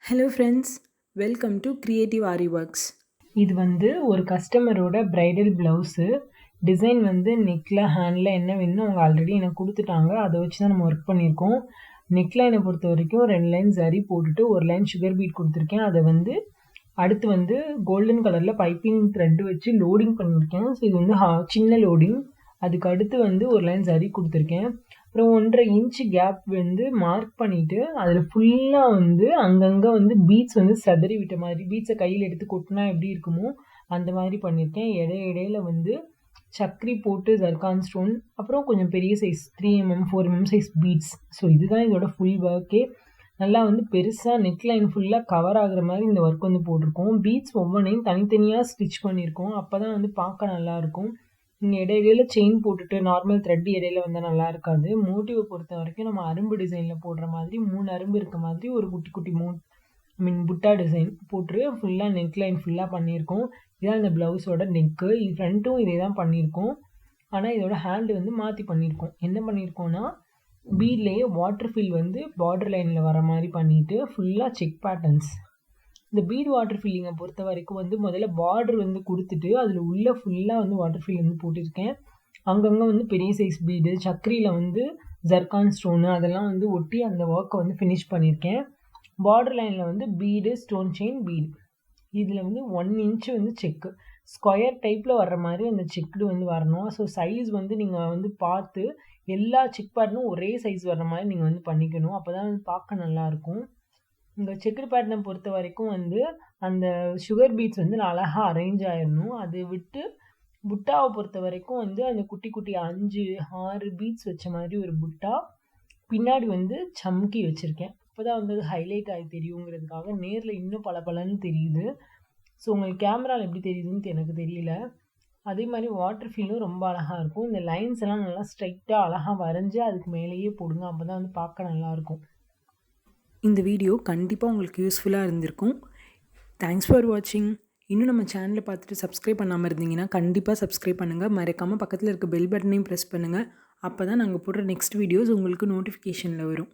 Hello friends, welcome to Creativeaariworks. இது வந்து ஒரு கஸ்டமரோட பிரைடல் ப்ளவுஸு. டிசைன் வந்து நெக்கில் ஹேண்டில் என்ன வேணும்னு அவங்க ஆல்ரெடி எனக்கு கொடுத்துட்டாங்க. அதை வச்சு தான் நம்ம ஒர்க் பண்ணியிருக்கோம். நெக்லைனை பொறுத்த வரைக்கும் 2 லைன் சரி போட்டுட்டு 1 லைன் சுகர் பீட் கொடுத்துருக்கேன். அதை வந்து அடுத்து வந்து கோல்டன் கலரில் பைப்பிங் த்ரெட் வச்சு லோடிங் பண்ணியிருக்கேன். ஸோ இது வந்து சின்ன லோடிங். அதுக்கு அடுத்து வந்து 1 லைன் சரி கொடுத்துருக்கேன். அப்புறம் 1.5 இன்ச் கேப் வந்து மார்க் பண்ணிவிட்டு அதில் ஃபுல்லாக வந்து அங்கங்கே வந்து பீட்ஸ் வந்து சிதறி விட்ட மாதிரி, பீட்ஸை கையில் எடுத்து கொட்டினா எப்படி இருக்குமோ அந்த மாதிரி பண்ணியிருக்கேன். இடையில வந்து சக்கரி போட்டு ஜர்கான் ஸ்டோன், அப்புறம் கொஞ்சம் பெரிய size 3mm 4mm size beads. So இதுதான் இதோட ஃபுல் ஒர்க்கே. நல்லா வந்து பெருசாக நெக் லைன் ஃபுல்லாக கவர் ஆகுற மாதிரி இந்த ஒர்க் வந்து போட்டிருக்கோம். பீட்ஸ் ஒவ்வொன்றையும் தனித்தனியாக ஸ்டிச் பண்ணியிருக்கோம். அப்போ தான் வந்து பார்க்க நல்லாயிருக்கும். நீங்கள் இடையில செயின் போட்டுட்டு நார்மல் த்ரெட் இடையில வந்தால் நல்லா இருக்காது. மோட்டிவை பொறுத்த வரைக்கும் நம்ம அரும்பு டிசைனில் போடுற மாதிரி 3 அரும்பு இருக்க மாதிரி ஒரு குட்டி குட்டி புட்டா டிசைன் போட்டு ஃபுல்லாக நெக் லைன் ஃபுல்லாக பண்ணியிருக்கோம். இதான் இந்த ப்ளவுஸோட நெக்கு. இது ஃப்ரண்ட்டும் இதே தான் பண்ணியிருக்கோம். ஆனால் இதோட ஹேண்டு வந்து மாற்றி பண்ணியிருக்கோம். என்ன பண்ணியிருக்கோன்னா, பீட்லேயே வாட்டர் ஃபில் வந்து பார்டர் லைனில் வர மாதிரி பண்ணிவிட்டு ஃபுல்லாக செக் பேட்டர்ன்ஸ். இந்த பீட் வாட்டர் ஃபில்லிங்கை பொறுத்த வரைக்கும் வந்து முதல்ல பார்டர் வந்து கொடுத்துட்டு அதில் உள்ள ஃபுல்லாக வந்து வாட்டர் ஃபில் வந்து போட்டிருக்கேன். அங்கங்கே வந்து பெரிய சைஸ் பீடு, சக்கரியில் வந்து ஜர்கான் ஸ்டோனு அதெல்லாம் வந்து ஒட்டி அந்த ஒர்க்கை வந்து ஃபினிஷ் பண்ணியிருக்கேன். பார்டர் லைனில் வந்து பீடு, ஸ்டோன் செயின், பீடு. இதில் வந்து 1 இன்ச்சு வந்து செக்கு ஸ்கொயர் டைப்பில் வர்ற மாதிரி அந்த செக்குடு வந்து வரணும். ஸோ சைஸ் வந்து நீங்கள் வந்து பார்த்து எல்லா செக் பேட்டர்னும் ஒரே சைஸ் வர்ற மாதிரி நீங்கள் வந்து பண்ணிக்கணும். அப்போ தான் வந்து பார்க்க நல்லாயிருக்கும். இந்த செக்குடு பேட்டர்னை பொறுத்த வரைக்கும் வந்து அந்த சுகர் பீட்ஸ் வந்து அழகாக அரேஞ்ச் ஆயிடணும். அதை விட்டு புட்டாவை பொறுத்த வரைக்கும் வந்து அந்த குட்டி குட்டி 5 6 பீட்ஸ் வச்ச மாதிரி ஒரு புட்டா பின்னாடி வந்து சம்கி வச்சுருக்கேன். அப்போ தான் வந்து அது ஹைலைட் ஆகி தெரியுங்கிறதுக்காக. நேரில் இன்னும் பளபளன்னு தெரியுது. ஸோ உங்களுக்கு கேமராவில் எப்படி தெரியுதுன்னு எனக்கு தெரியல. அதே மாதிரி வாட்டர் ஃபீலும் ரொம்ப அழகாக இருக்கும். இந்த லைன்ஸ் எல்லாம் நல்லா ஸ்ட்ரைட்டாக அழகாக வரைஞ்சி அதுக்கு மேலேயே போடுங்க. அப்போ தான் வந்து பார்க்க நல்லாயிருக்கும். இந்த வீடியோ கண்டிப்பாக உங்களுக்கு யூஸ்ஃபுல்லாக இருந்திருக்கும். தேங்க்ஸ் ஃபார் வாட்சிங். இன்னும் நம்ம சேனலை பார்த்துட்டு சப்ஸ்கிரைப் பண்ணாமல் இருந்தீங்கன்னா கண்டிப்பாக சப்ஸ்கிரைப் பண்ணுங்கள். மறக்காமல் பக்கத்தில் இருக்க பெல் பட்டனையும் ப்ரெஸ் பண்ணுங்கள். அப்போ தான் நாங்கள் போடுற நெக்ஸ்ட் வீடியோஸ் உங்களுக்கு நோட்டிஃபிகேஷனில் வரும்.